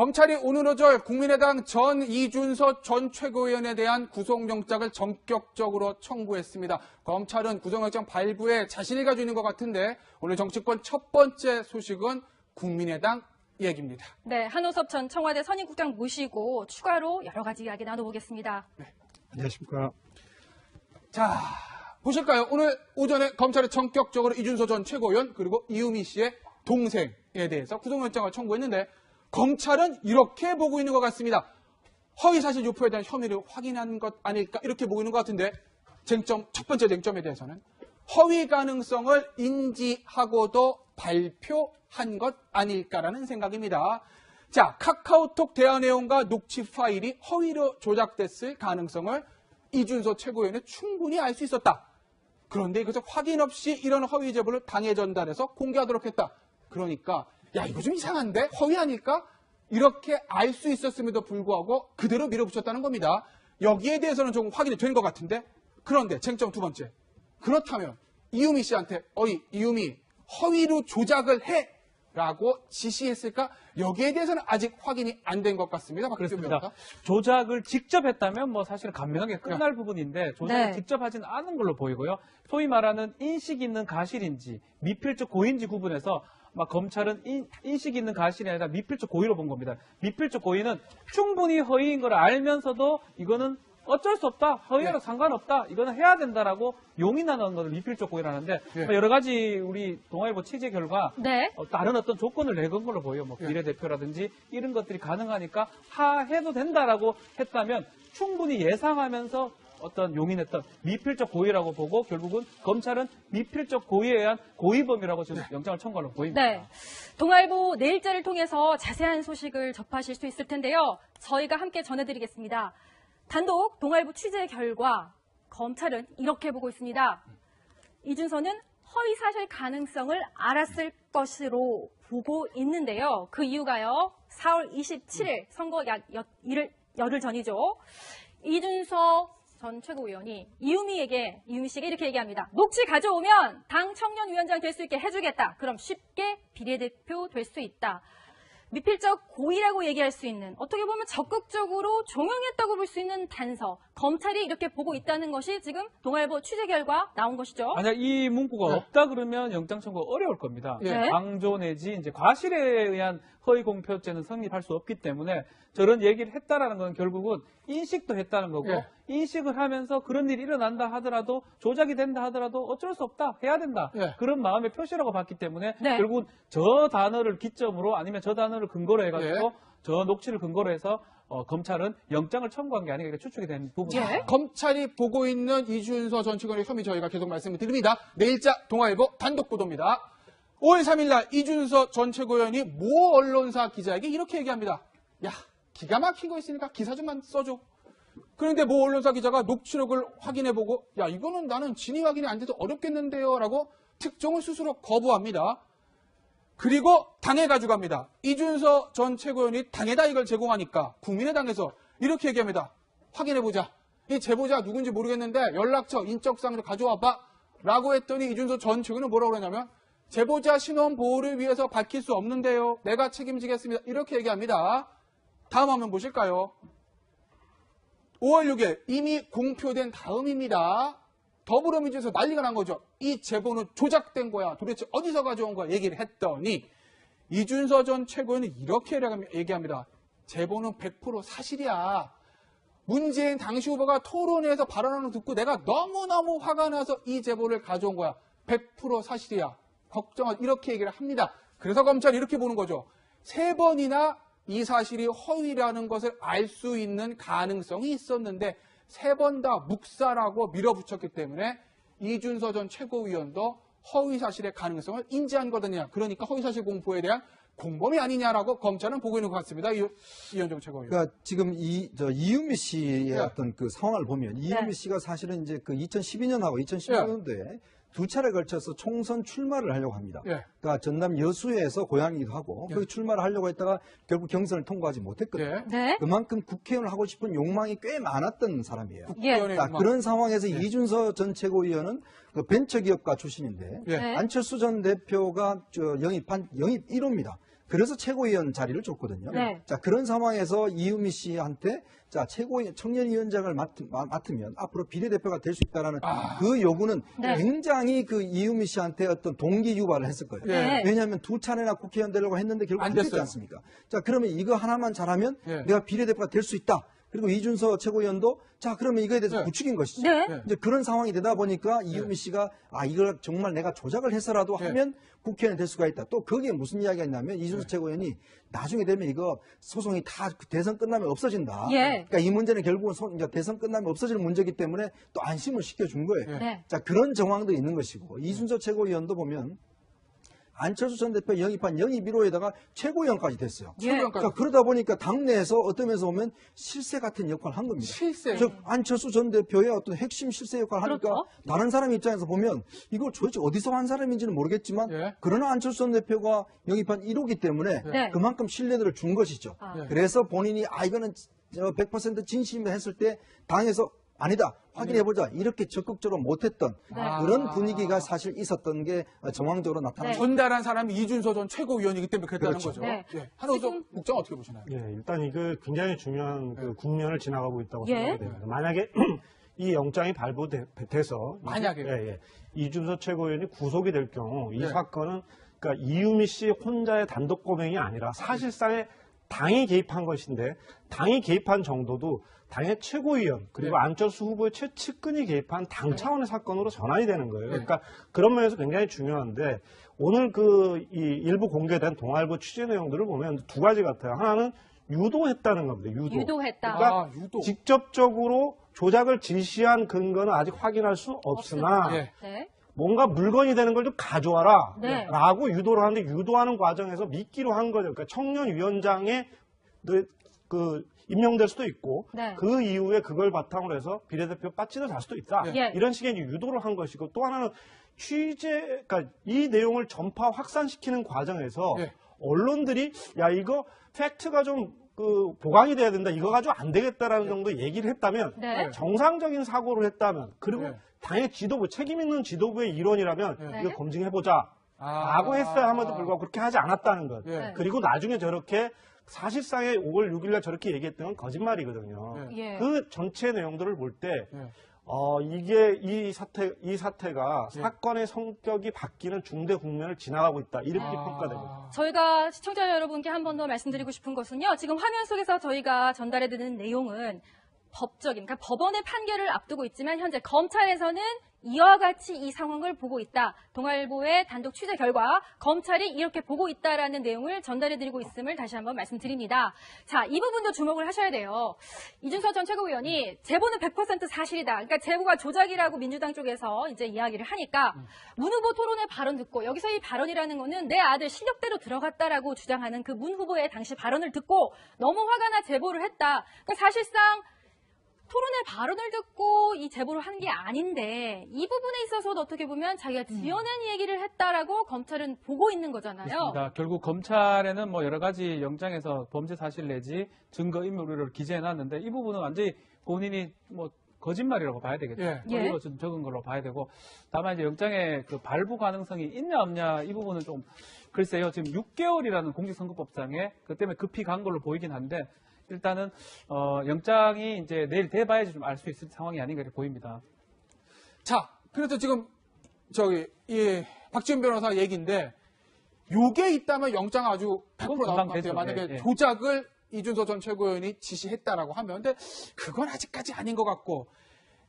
검찰이 오늘 오전 국민의당 전 이준서 전 최고위원에 대한 구속영장을 전격적으로 청구했습니다. 검찰은 구속영장 발부에 자신이 가지고 있는 것 같은데 오늘 정치권 첫 번째 소식은 국민의당 얘기입니다. 네, 한호섭 전 청와대 선임국장 모시고 추가로 여러 가지 이야기 나눠보겠습니다. 네. 안녕하십니까. 자, 보실까요? 오늘 오전에 검찰이 전격적으로 이준서 전 최고위원 그리고 이유미 씨의 동생에 대해서 구속영장을 청구했는데 검찰은 이렇게 보고 있는 것 같습니다. 허위사실 유포에 대한 혐의를 확인한 것 아닐까 이렇게 보고 있는 것 같은데 첫 번째 쟁점에 대해서는 허위 가능성을 인지하고도 발표한 것 아닐까라는 생각입니다. 자, 카카오톡 대화 내용과 녹취 파일이 허위로 조작됐을 가능성을 이준서 최고위원은 충분히 알 수 있었다. 그런데 그래서 확인 없이 이런 허위 제보를 당해 전달해서 공개하도록 했다. 그러니까 야, 이거 좀 이상한데? 허위 아닐까? 이렇게 알 수 있었음에도 불구하고 그대로 밀어붙였다는 겁니다. 여기에 대해서는 조금 확인이 된 것 같은데 그런데 쟁점 두 번째. 그렇다면 이유미 씨한테 이유미 허위로 조작을 해! 라고 지시했을까? 여기에 대해서는 아직 확인이 안 된 것 같습니다. 그렇습니다. 조작을 직접 했다면 뭐 사실은 간명하게 끝날 부분인데 조작을 직접 하진 않은 걸로 보이고요. 소위 말하는 인식 있는 가실인지 미필적 고의인지 구분해서 검찰은 인식 있는 가실이 아니라 미필적 고의로 본 겁니다. 미필적 고의는 충분히 허위인 걸 알면서도 이거는 어쩔 수 없다. 허위라도 상관없다. 이거는 해야 된다라고 용인하는 것을 미필적 고의라는데 여러 가지 우리 동아일보 취재 결과 다른 어떤 조건을 내건 걸로 보여요. 뭐 비례대표라든지 이런 것들이 가능하니까 해도 된다라고 했다면 충분히 예상하면서 어떤 용인했던 미필적 고의라고 보고 결국은 검찰은 미필적 고의에 의한 고의범이라고 지금 영장을 청구하려고 보입니다. 네, 동아일보 내일자를 통해서 자세한 소식을 접하실 수 있을 텐데요. 저희가 함께 전해드리겠습니다. 단독 동아일보 취재 결과 검찰은 이렇게 보고 있습니다. 이준서는 허위사실 가능성을 알았을 것으로 보고 있는데요. 그 이유가요. 4월 27일 선거 약 열흘 전이죠. 이준서 전 최고위원이 이유미 씨에게 이렇게 얘기합니다. 녹취 가져오면 당 청년위원장 될 수 있게 해주겠다. 그럼 쉽게 비례대표 될 수 있다. 미필적 고의라고 얘기할 수 있는, 어떻게 보면 적극적으로 종용했다고 볼 수 있는 단서. 검찰이 이렇게 보고 있다는 것이 지금 동아일보 취재 결과 나온 것이죠. 만약 이 문구가 없다 그러면 영장 청구가 어려울 겁니다. 방조 내지 이제 과실에 의한 허위 공표죄는 성립할 수 없기 때문에 저런 얘기를 했다라는 건 결국은 인식도 했다는 거고 인식을 하면서 그런 일이 일어난다 하더라도 조작이 된다 하더라도 어쩔 수 없다. 해야 된다. 그런 마음의 표시라고 봤기 때문에 결국은 저 단어를 기점으로 아니면 저 단어를 근거로 해가지고 저 녹취를 근거로 해서 검찰은 영장을 청구한 게 아니라 추측이 된 부분입니다. 검찰이 보고 있는 이준서 전 최고위원의 혐의 저희가 계속 말씀을 드립니다. 내일자 동아일보 단독 보도입니다. 5월 3일 날 이준서 전 최고위원이 모 언론사 기자에게 이렇게 얘기합니다. 야, 기가 막힌 거 있으니까 기사 좀만 써줘. 그런데 모 언론사 기자가 녹취록을 확인해보고 야, 이거는 나는 진위 확인이 안 돼서 어렵겠는데요 라고 특종을 스스로 거부합니다. 그리고 당에 가져갑니다. 이준서 전 최고위원이 당에다 이걸 제공하니까 국민의당에서 이렇게 얘기합니다. 확인해보자. 이 제보자 누군지 모르겠는데 연락처, 인적사항을 가져와봐. 라고 했더니 이준서 전 최고위원은 뭐라고 그러냐면 제보자 신원 보호를 위해서 밝힐 수 없는데요. 내가 책임지겠습니다. 이렇게 얘기합니다. 다음 화면 보실까요? 5월 6일 이미 공표된 다음입니다. 더불어민주에서 난리가 난 거죠. 이 제보는 조작된 거야. 도대체 어디서 가져온 거야? 얘기를 했더니 이준서 전 최고위원은 이렇게 얘기합니다. 제보는 100% 사실이야. 문재인 당시 후보가 토론회에서 발언하는 거 듣고 내가 너무너무 화가 나서 이 제보를 가져온 거야. 100% 사실이야. 걱정하지. 이렇게 얘기를 합니다. 그래서 검찰이 이렇게 보는 거죠. 3번이나 이 사실이 허위라는 것을 알 수 있는 가능성이 있었는데 3번 다 묵살하고 밀어붙였기 때문에 이준서 전 최고위원도 허위사실의 가능성을 인지한 거거든요. 그러니까 허위사실 공포에 대한 공범이 아니냐라고 검찰은 보고 있는 것 같습니다. 이현정 최고위원. 그러니까 지금 이유미 씨의 어떤 그 상황을 보면 이유미 씨가 사실은 이제 그 2012년하고 2016년도에 두 차례 걸쳐서 총선 출마를 하려고 합니다. 그러니까 전남 여수에서 고향이기도 하고 그 출마를 하려고 했다가 결국 경선을 통과하지 못했거든요. 그만큼 국회의원을 하고 싶은 욕망이 꽤 많았던 사람이에요. 그런 상황에서 이준서 전 최고위원은 그 벤처기업가 출신인데 안철수 전 대표가 영입 1호입니다. 그래서 최고위원 자리를 줬거든요. 네. 자, 그런 상황에서 이유미 씨한테 자, 최고위원 청년위원장을 맡으면 앞으로 비례대표가 될 수 있다라는 그 요구는 네. 굉장히 그 이유미 씨한테 어떤 동기 유발을 했을 거예요. 네. 왜냐하면 2차례나 국회의원 되려고 했는데 결국 안 됐지 않습니까? 자, 그러면 이거 하나만 잘하면 내가 비례대표가 될 수 있다. 그리고 이준서 최고위원도 자, 그러면 이거에 대해서 부추긴 것이죠. 네. 이제 그런 상황이 되다 보니까 이유미 씨가 이걸 정말 내가 조작을 해서라도 하면 국회의원이 될 수가 있다. 또 거기에 무슨 이야기가 있냐면 이준서 최고위원이 나중에 되면 이거 소송이 다 대선 끝나면 없어진다. 예. 그러니까 이 문제는 결국은 이제 대선 끝나면 없어질 문제이기 때문에 또 안심을 시켜준 거예요. 네. 자, 그런 정황도 있는 것이고 이준서 최고위원도 보면 안철수 전 대표 영입한 영입 1호에다가 최고위원까지 됐어요. 예. 그러니까 그러다 보니까 당내에서 어떤 면에서 보면 실세 같은 역할을 한 겁니다. 실세. 즉 안철수 전 대표의 어떤 핵심 실세 역할을 하니까 그렇죠. 다른 사람 입장에서 보면 이걸 도대체 어디서 한 사람인지는 모르겠지만 그러나 안철수 전 대표가 영입한 1호기 때문에 네. 그만큼 신뢰도를 준 것이죠. 그래서 본인이 이거는 100% 진심을 했을 때 당에서 아니다. 확인해보자. 이렇게 적극적으로 못했던 그런 분위기가 사실 있었던 게 정황적으로 나타납니다. 전달한 사람이 이준서 전 최고위원이기 때문에 그랬다는 그렇죠. 거죠. 네. 한호석 국장 어떻게 보시나요? 예, 일단 이거 굉장히 중요한 그 국면을 지나가고 있다고 예. 생각이 됩니다. 만약에 이 영장이 발부돼서 만약에. 이준서 최고위원이 구속이 될 경우 이 네. 사건은 그러니까 이유미 씨 혼자의 단독 고명이 아니라 사실상의 당이 개입한 것인데 당이 개입한 정도도 당의 최고위원 그리고 안철수 후보의 최측근이 개입한 당 차원의 사건으로 전환이 되는 거예요. 그러니까 그런 면에서 굉장히 중요한데 오늘 이 일부 공개된 동아일보 취재 내용들을 보면 두 가지 같아요. 하나는 유도했다는 겁니다. 유도했다. 그러니까 유도. 직접적으로 조작을 지시한 근거는 아직 확인할 수 없으나 네. 뭔가 물건이 되는 걸 좀 가져와라 네. 라고 유도를 하는데 유도하는 과정에서 미끼로 한 거죠. 그러니까 청년위원장에 임명될 수도 있고 네. 그 이후에 그걸 바탕으로 해서 비례대표 빠지를 달 수도 있다. 예. 이런 식의 이제 유도를 한 것이고 또 하나는 그러니까 이 내용을 전파 확산시키는 과정에서 언론들이 야 이거 팩트가 좀 보강이 돼야 된다. 이거 가지고 안 되겠다라는 정도 얘기를 했다면 네. 정상적인 사고를 했다면 그리고 당의 지도부 책임 있는 지도부의 일원이라면 이거 검증해보자. 라고 했어야 함에도 불구하고 그렇게 하지 않았다는 것. 그리고 나중에 저렇게 사실상의 5월 6일날 저렇게 얘기했던 건 거짓말이거든요. 예. 그 전체 내용들을 볼 때 이게 이 사태가 사건의 성격이 바뀌는 중대 국면을 지나가고 있다. 이렇게 평가됩니다. 저희가 시청자 여러분께 한 번 더 말씀드리고 싶은 것은요. 지금 화면 속에서 저희가 전달해드리는 내용은 법적인, 그러니까 법원의 판결을 앞두고 있지만 현재 검찰에서는 이와 같이 이 상황을 보고 있다. 동아일보의 단독 취재 결과 검찰이 이렇게 보고 있다라는 내용을 전달해드리고 있음을 다시 한번 말씀드립니다. 자, 이 부분도 주목을 하셔야 돼요. 이준서 전 최고위원이 제보는 100% 사실이다. 그러니까 제보가 조작이라고 민주당 쪽에서 이제 이야기를 하니까 문 후보 토론의 발언 듣고 여기서 이 발언이라는 거는 내 아들 실력대로 들어갔다라고 주장하는 그 문 후보의 당시 발언을 듣고 너무 화가 나 제보를 했다. 그러니까 사실상 토론의 발언을 듣고 이 제보를 한 게 아닌데 이 부분에 있어서도 어떻게 보면 자기가 지어낸 얘기를 했다라고 검찰은 보고 있는 거잖아요. 그렇습니다. 결국 검찰에는 뭐 여러 가지 영장에서 범죄 사실 내지 증거 인멸을 기재해놨는데 이 부분은 완전히 본인이 뭐 거짓말이라고 봐야 되겠죠. 이거 좀 적은 걸로 봐야 되고 다만 이제 영장의 그 발부 가능성이 있냐 없냐 이 부분은 좀 글쎄요. 지금 6개월이라는 공직선거법상에 그 때문에 급히 간 걸로 보이긴 한데. 일단은 영장이 이제 내일 돼봐야지 좀 알 수 있을 상황이 아닌가 이렇게 보입니다. 자, 그래서 지금 박지원 변호사 얘기인데 요게 있다면 영장 아주 100% 나올 것 같아요. 만약에 조작을 이준서 전 최고위원이 지시했다라고 하면 근데 그건 아직까지 아닌 것 같고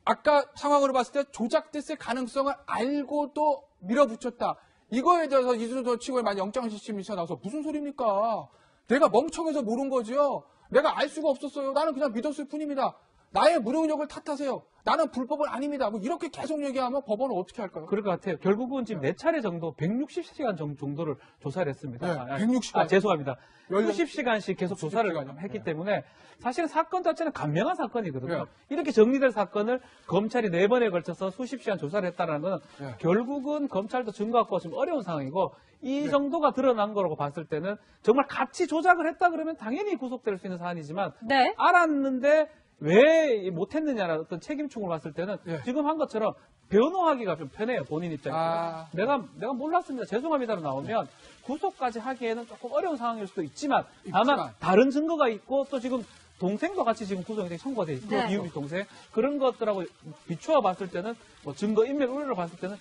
아까 상황으로 봤을 때 조작됐을 가능성을 알고도 밀어붙였다. 이거에 대해서 이준서 전 최고위원이 만약 영장실심에서 나와서 무슨 소리입니까? 내가 멍청해서 모른 거죠. 내가 알 수가 없었어요. 나는 그냥 믿었을 뿐입니다. 나의 무능력을 탓하세요. 나는 불법은 아닙니다. 뭐 이렇게 계속 얘기하면 법원은 어떻게 할까요? 그럴 것 같아요. 결국은 지금 4차례 정도 160시간 정도를 조사를 했습니다. 160시간. 죄송합니다. 90시간씩 계속 조사를 했기 때문에 사실은 사건 자체는 간명한 사건이거든요. 이렇게 정리될 사건을 검찰이 4번에 걸쳐서 수십 시간 조사를 했다는 건 결국은 검찰도 증거 갖고 좀 어려운 상황이고 이 정도가 드러난 거라고 봤을 때는 정말 같이 조작을 했다 그러면 당연히 구속될 수 있는 사안이지만 알았는데 왜 못했느냐라는 어떤 책임충을 봤을 때는 예. 지금 한 것처럼 변호하기가 좀 편해요, 본인 입장에서. 아. 내가 몰랐습니다. 죄송합니다로 나오면 구속까지 하기에는 조금 어려운 상황일 수도 있지만 다만 다른 증거가 있고 또 지금 동생도 같이 지금 구속영장이 청구가 돼 있고 네. 이유미 동생 그런 것들하고 비추어 봤을 때는 뭐 증거 인멸 우려를 봤을 때는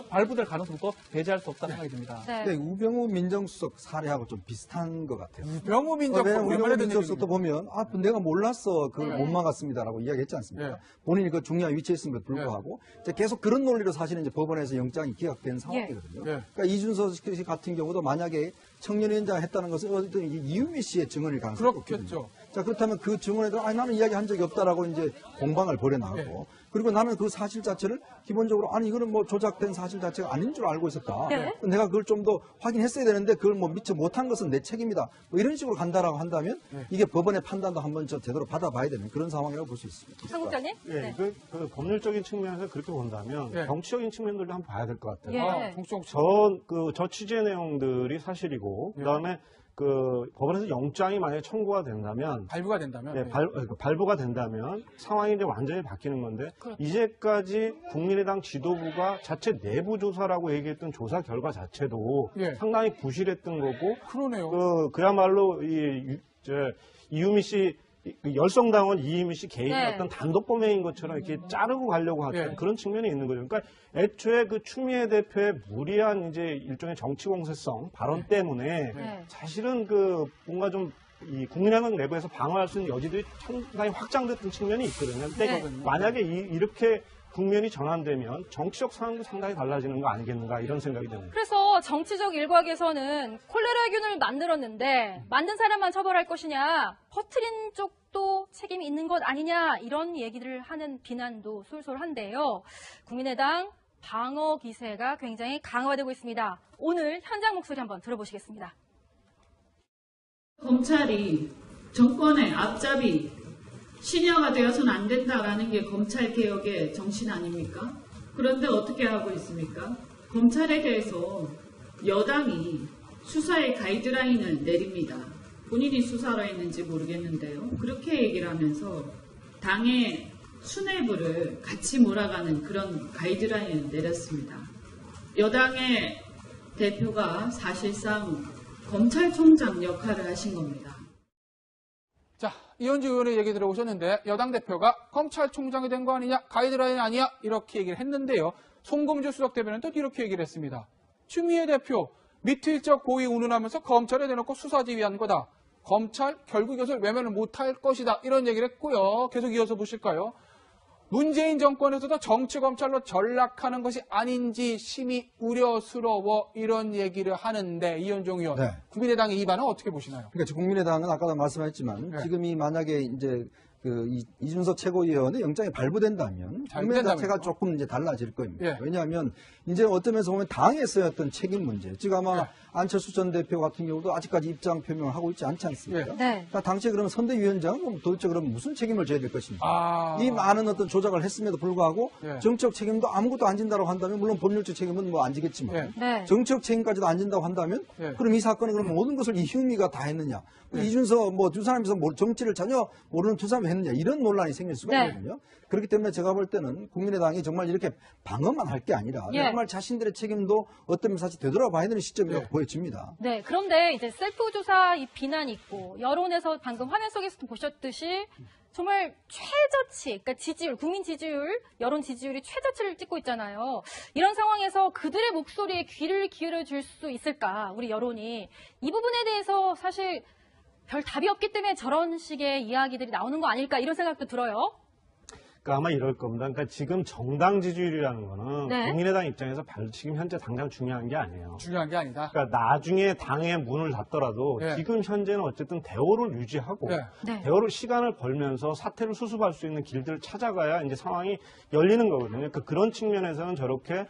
발부될 가능성도 배제할 수 없다는 생각이 듭니다. 네. 네, 우병우 민정수석 사례하고 좀 비슷한 것 같아요. 우병우 민정수석 왜냐면 우병우 오랜만에 듣는 민정수석도 보면 내가 몰랐어 그걸 네. 못 막았습니다라고 이야기했지 않습니까? 네. 본인이 그 중요한 위치에 있음에도 불구하고 이제 계속 그런 논리로 사실은 이제 법원에서 영장이 기각된 상황이거든요. 예. 그러니까 이준서 씨 같은 경우도 만약에 청년위원장 했다는 것은 어쨌든 이유미 씨의 증언일 가능성이 그렇겠죠. 높거든요. 자 그렇다면 그 증언에 대해 나는 이야기한 적이 없다라고 이제 공방을 벌여나가고 네. 그리고 나는 그 사실 자체를 기본적으로 이거는 뭐 조작된 사실 자체가 아닌 줄 알고 있었다. 네. 내가 그걸 좀 더 확인했어야 되는데 그걸 뭐 미처 못한 것은 내 책임이다. 뭐 이런 식으로 간다라고 한다면 이게 법원의 판단도 한번 제대로 받아봐야 되는 그런 상황이라고 볼 수 있습니다. 한 국장님? 예, 네. 그 법률적인 측면에서 그렇게 본다면 예. 정치적인 측면들도 한번 봐야 될 것 같아요. 예. 저 취재 내용들이 사실이고, 예. 그다음에 그 법원에서 영장이 만약에 청구가 된다면, 발부가 된다면 예, 발부가 된다면 상황이 이제 완전히 바뀌는 건데, 이제까지 국민의당 지도부가 자체 내부 조사라고 얘기했던 조사 결과 자체도 예. 상당히 부실했던 거고, 그러네요. 그야말로 이유미 씨, 그 열성당원 이유미 씨 개인의 네. 어떤 단독 범행인 것처럼 이렇게 자르고 가려고 하던 예. 그런 측면이 있는 거죠. 그러니까 애초에 그 추미애 대표의 무리한 이제 일종의 정치 공세성 발언 때문에 네. 사실은 그 뭔가 좀 이 국민의당 내부에서 방어할 수 있는 여지들이 상당히 확장됐던 측면이 있거든요. 근데 네. 만약에 이렇게 국면이 전환되면 정치적 상황도 상당히 달라지는 거 아니겠는가 이런 생각이 듭니다. 그래서 정치적 일각에서는 콜레라균을 만들었는데 만든 사람만 처벌할 것이냐, 퍼뜨린 쪽도 책임이 있는 것 아니냐 이런 얘기를 하는 비난도 쏠쏠한데요. 국민의당 방어 기세가 굉장히 강화되고 있습니다. 오늘 현장 목소리 한번 들어보시겠습니다. 검찰이 정권의 앞잡이 신여가 되어서는 안 된다라는 게 검찰 개혁의 정신 아닙니까? 그런데 어떻게 하고 있습니까? 검찰에 대해서 여당이 수사의 가이드라인을 내립니다. 본인이 수사로 했는지 모르겠는데요. 그렇게 얘기를 하면서 당의 수뇌부를 같이 몰아가는 그런 가이드라인을 내렸습니다. 여당의 대표가 사실상 검찰총장 역할을 하신 겁니다. 자, 이현주 의원의 얘기 들어오셨는데 여당 대표가 검찰총장이 된 거 아니냐, 가이드라인 아니야 이렇게 얘기를 했는데요. 송금주 수석 대변은 또 이렇게 얘기를 했습니다. 추미애 대표 미필적 고의 운운하면서 검찰에 대놓고 수사 지휘한 거다. 검찰 결국 이것을 외면을 못할 것이다. 이런 얘기를 했고요. 계속 이어서 보실까요? 문재인 정권에서도 정치검찰로 전락하는 것이 아닌지 심히 우려스러워 이런 얘기를 하는데 이현종 의원, 네. 국민의당의 이 반은 어떻게 보시나요? 그러니까 국민의당은 아까도 말씀하셨지만 네. 지금이 만약에 이제 이준석 최고위원의 영장이 발부된다면 국면 자체가 조금 이제 달라질 겁니다. 예. 왜냐하면 이제 어떤 면에서 보면 당에서의 어떤 책임 문제. 지금 아마 예. 안철수 전 대표 같은 경우도 아직까지 입장 표명을 하고 있지 않지 않습니까? 예. 네. 그러니까 당시에 그러면 선대위원장은 도대체 그럼 무슨 책임을 져야 될 것인가? 이 많은 어떤 조작을 했음에도 불구하고 예. 정치적 책임도 아무것도 안 진다고 한다면 물론 법률적 책임은 뭐 안 지겠지만 예. 네. 정치적 책임까지도 안 진다고 한다면 예. 그럼 이 사건은 그럼 모든 것을 이휴미가 다 했느냐? 이준석 뭐 두 사람이서 정치를 전혀 모르는 두 사람이 했느냐? 이런 논란이 생길 수가 네. 있거든요. 그렇기 때문에 제가 볼 때는 국민의당이 정말 이렇게 방어만 할 게 아니라 예. 정말 자신들의 책임도 어떤 면에서 사실 되돌아봐야 되는 시점이라고 예. 보여집니다. 네, 그런데 이제 셀프 조사 이 비난이 있고 여론에서 방금 화면 속에서도 보셨듯이 정말 최저치, 그러니까 지지율, 국민 지지율, 여론 지지율이 최저치를 찍고 있잖아요. 이런 상황에서 그들의 목소리에 귀를 기울여 줄 수 있을까, 우리 여론이. 이 부분에 대해서 사실 별 답이 없기 때문에 저런 식의 이야기들이 나오는 거 아닐까 이런 생각도 들어요. 그러니까 아마 이럴 겁니다. 그러니까 지금 정당 지지율이라는 거는 네. 국민의당 입장에서 지금 현재 당장 중요한 게 아니에요. 중요한 게 아니다. 그러니까 나중에 당의 문을 닫더라도 네. 지금 현재는 어쨌든 대오를 유지하고 네. 네. 대오를 시간을 벌면서 사태를 수습할 수 있는 길들을 찾아가야 이제 상황이 열리는 거거든요. 그러니까 그런 측면에서는 저렇게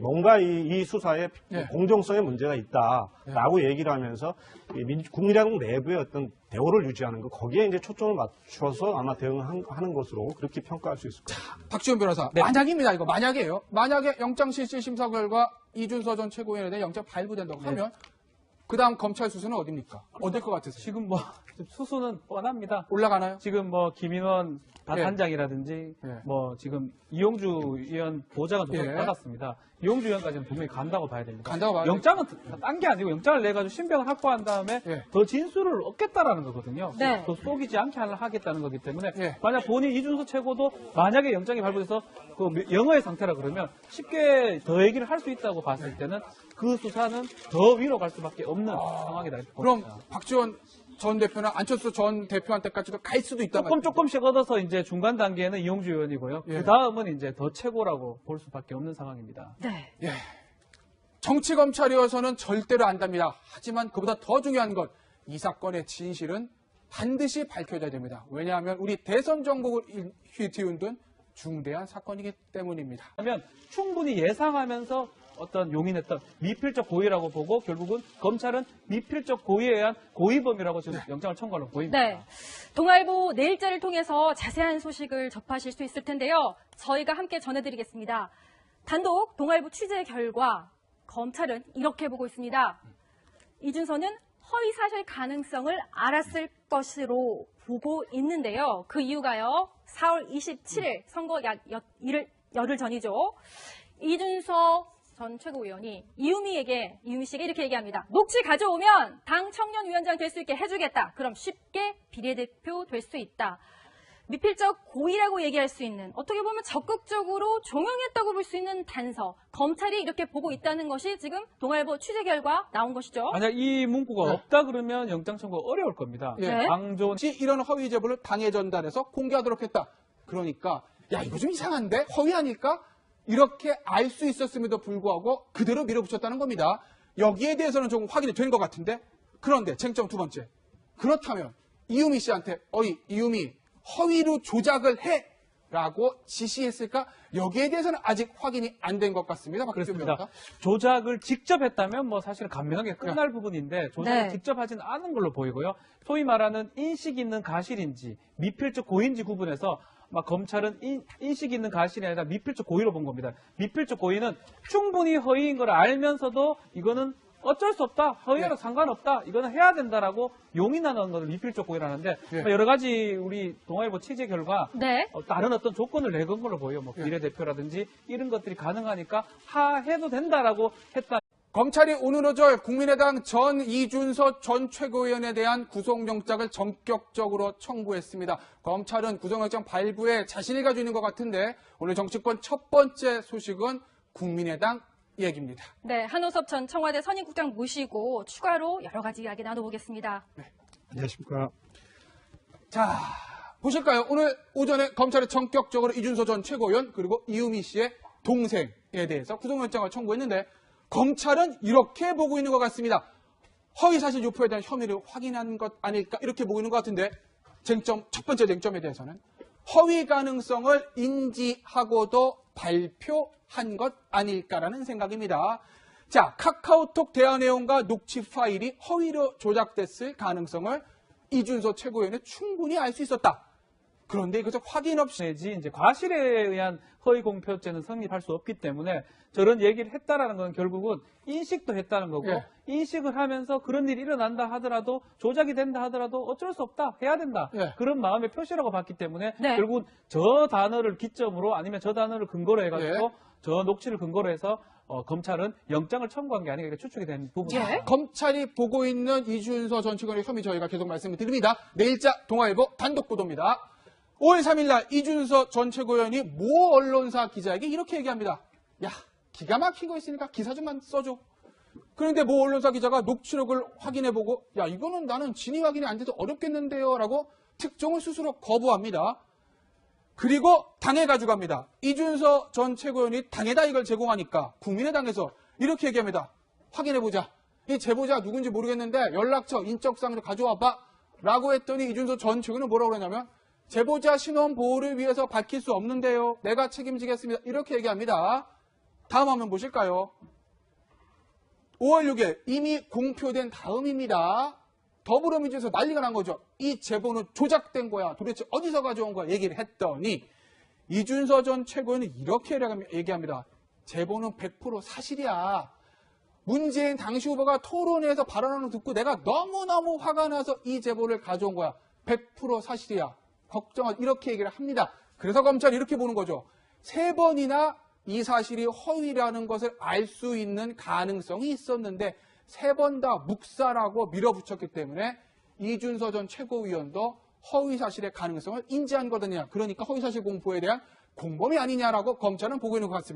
뭔가 이 수사에 네. 공정성에 문제가 있다라고 얘기를 하면서 국민의당 내부의 어떤 대오를 유지하는 거 거기에 이제 초점을 맞춰서 아마 대응하는 것으로 그렇게 평가할 수 있을 겁니다. 박지원 변호사, 네. 만약입니다. 이거 만약이에요. 만약에 영장 실질 심사 결과 이준서 전 최고위원에 대한 영장 발부된다고 하면 그 다음 검찰 수수는 어딥니까? 어딜 것 같으세요? 지금 뭐 수수는 뻔합니다. 올라가나요? 지금 뭐 김인원 예. 단장이라든지 예. 뭐 지금 이용주 의원 보좌관 조사를 예. 받았습니다. 이용주 의원까지는 분명히 간다고 봐야 됩니다. 간다고 봐야 영장은 딴 게 아니고 영장을 내가지고 신병을 확보한 다음에 예. 더 진술을 얻겠다라는 거거든요. 네. 더 속이지 않게 하겠다는 거기 때문에 예. 만약 본인 이준석 최고도 만약에 영장이 발부돼서 그 영어의 상태라 그러면 쉽게 더 얘기를 할 수 있다고 봤을 때는 그 수사는 더 위로 갈 수밖에 없는 상황이다. 이렇게 그럼 봅니다. 박지원 전 대표나 안철수 전 대표한테까지도 갈 수도 있다. 조금씩 얻어서 이제 중간 단계는 이용주 의원이고요. 예. 그 다음은 이제 더 최고라고 볼 수밖에 없는 상황입니다. 네. 예. 정치 검찰이어서는 절대로 안답니다. 하지만 그보다 더 중요한 건 이 사건의 진실은 반드시 밝혀져야 됩니다. 왜냐하면 우리 대선 정국을 휘티운둔 중대한 사건이기 때문입니다. 하면 충분히 예상하면서 어떤 용인했던 미필적 고의라고 보고 결국은 검찰은 미필적 고의에 의한 고의범이라고 지금 영장을 청구하려고 보입니다. 네. 동아일보 내일자를 통해서 자세한 소식을 접하실 수 있을 텐데요. 저희가 함께 전해드리겠습니다. 단독 동아일보 취재 결과 검찰은 이렇게 보고 있습니다. 이준서는 허위사실 가능성을 알았을 것으로 보고 있는데요. 그 이유가요. 4월 27일 선거 약 열흘 전이죠. 이준서 전 최고위원이 이유미 씨에게 이렇게 얘기합니다. 녹취 가져오면 당 청년위원장 될 수 있게 해주겠다. 그럼 쉽게 비례대표 될 수 있다. 미필적 고의라고 얘기할 수 있는, 어떻게 보면 적극적으로 종용했다고 볼 수 있는 단서, 검찰이 이렇게 보고 있다는 것이 지금 동아일보 취재 결과 나온 것이죠. 만약 이 문구가 없다 그러면 영장 청구가 어려울 겁니다. 예. 네. 방존 혹시 이런 허위 제보를 당에 전달해서 공개하도록 했다. 그러니까 야 이거 좀 이상한데? 허위 아닐까? 이렇게 알 수 있었음에도 불구하고 그대로 밀어붙였다는 겁니다. 여기에 대해서는 조금 확인이 된 것 같은데 그런데 쟁점 두 번째. 그렇다면 이유미 씨한테 이유미 허위로 조작을 해! 라고 지시했을까? 여기에 대해서는 아직 확인이 안 된 것 같습니다. 그렇습니다. 조작을 직접 했다면 뭐 사실은 간명하게 끝날 부분인데 조작을 네. 직접 하진 않은 걸로 보이고요. 소위 말하는 인식 있는 가실인지 미필적 고의인지 구분해서 검찰은 인식 있는 가실이 아니라 미필적 고의로 본 겁니다. 미필적 고의는 충분히 허위인 걸 알면서도 이거는 어쩔 수 없다. 허위랑 상관없다. 이거는 해야 된다라고 용인하는 것을 미필적 고의라는데 여러 가지 우리 동아일보 취재 결과 네. 다른 어떤 조건을 내건 걸로 보여요. 뭐 비례대표라든지 이런 것들이 가능하니까 해도 된다라고 했다. 검찰이 오늘 오전 국민의당 전 이준서 전 최고위원에 대한 구속영장을 전격적으로 청구했습니다. 검찰은 구속영장 발부에 자신이 가지고 있는 것 같은데 오늘 정치권 첫 번째 소식은 국민의당 얘기입니다. 네, 한호섭 전 청와대 선임국장 모시고 추가로 여러 가지 이야기 나눠보겠습니다. 안녕하십니까. 자, 보실까요? 오늘 오전에 검찰이 전격적으로 이준서 전 최고위원 그리고 이유미 씨의 동생에 대해서 구속영장을 청구했는데 검찰은 이렇게 보고 있는 것 같습니다. 허위사실 유포에 대한 혐의를 확인한 것 아닐까 이렇게 보고 있는 것 같은데 첫 번째 쟁점에 대해서는 허위 가능성을 인지하고도 발표한 것 아닐까라는 생각입니다. 자, 카카오톡 대화 내용과 녹취 파일이 허위로 조작됐을 가능성을 이준서 최고위원은 충분히 알 수 있었다. 그런데 이것을 확인 없이 내지 이제 과실에 의한 허위 공표죄는 성립할 수 없기 때문에 저런 얘기를 했다라는 건 결국은 인식도 했다는 거고 예. 인식을 하면서 그런 일이 일어난다 하더라도 조작이 된다 하더라도 어쩔 수 없다 해야 된다 예. 그런 마음의 표시라고 봤기 때문에 네. 결국은 저 단어를 기점으로 아니면 저 단어를 근거로 해가지고 저 녹취를 근거로 해서 검찰은 영장을 청구한 게 아닌가 이렇게 추측이 된 부분입니다. 예. 검찰이 보고 있는 이준서 전 최고위원의 혐의 저희가 계속 말씀을 드립니다. 내일자 동아일보 단독 보도입니다. 5월 3일날 이준서 전 최고위원이 모 언론사 기자에게 이렇게 얘기합니다. 야, 기가 막힌 거 있으니까 기사 좀만 써줘. 그런데 모 언론사 기자가 녹취록을 확인해보고 야, 이거는 나는 진위 확인이 안 돼서 어렵겠는데요 라고 특종을 스스로 거부합니다. 그리고 당에 가져갑니다. 이준서 전 최고위원이 당에다 이걸 제공하니까 국민의당에서 이렇게 얘기합니다. 확인해보자. 이 제보자 누군지 모르겠는데 연락처, 인적사항을 가져와봐. 라고 했더니 이준서 전 최고위원은 뭐라고 그러냐면 제보자 신원 보호를 위해서 밝힐 수 없는데요. 내가 책임지겠습니다. 이렇게 얘기합니다. 다음 화면 보실까요? 5월 6일 이미 공표된 다음입니다. 더불어민주에서 난리가 난 거죠. 이 제보는 조작된 거야. 도대체 어디서 가져온 거야? 얘기를 했더니 이준서 전 최고위원은 이렇게 얘기합니다. 제보는 100% 사실이야. 문재인 당시 후보가 토론회에서 발언하는 거 듣고 내가 너무너무 화가 나서 이 제보를 가져온 거야. 100% 사실이야. 걱정하지. 이렇게 얘기를 합니다. 그래서 검찰이 이렇게 보는 거죠. 3번이나 이 사실이 허위라는 것을 알 수 있는 가능성이 있었는데 3번 다 묵살하고 밀어붙였기 때문에 이준서 전 최고위원도 허위 사실의 가능성을 인지한 거거든요. 그러니까 허위 사실 공포에 대한 공범이 아니냐라고 검찰은 보고 있는 것 같습니다.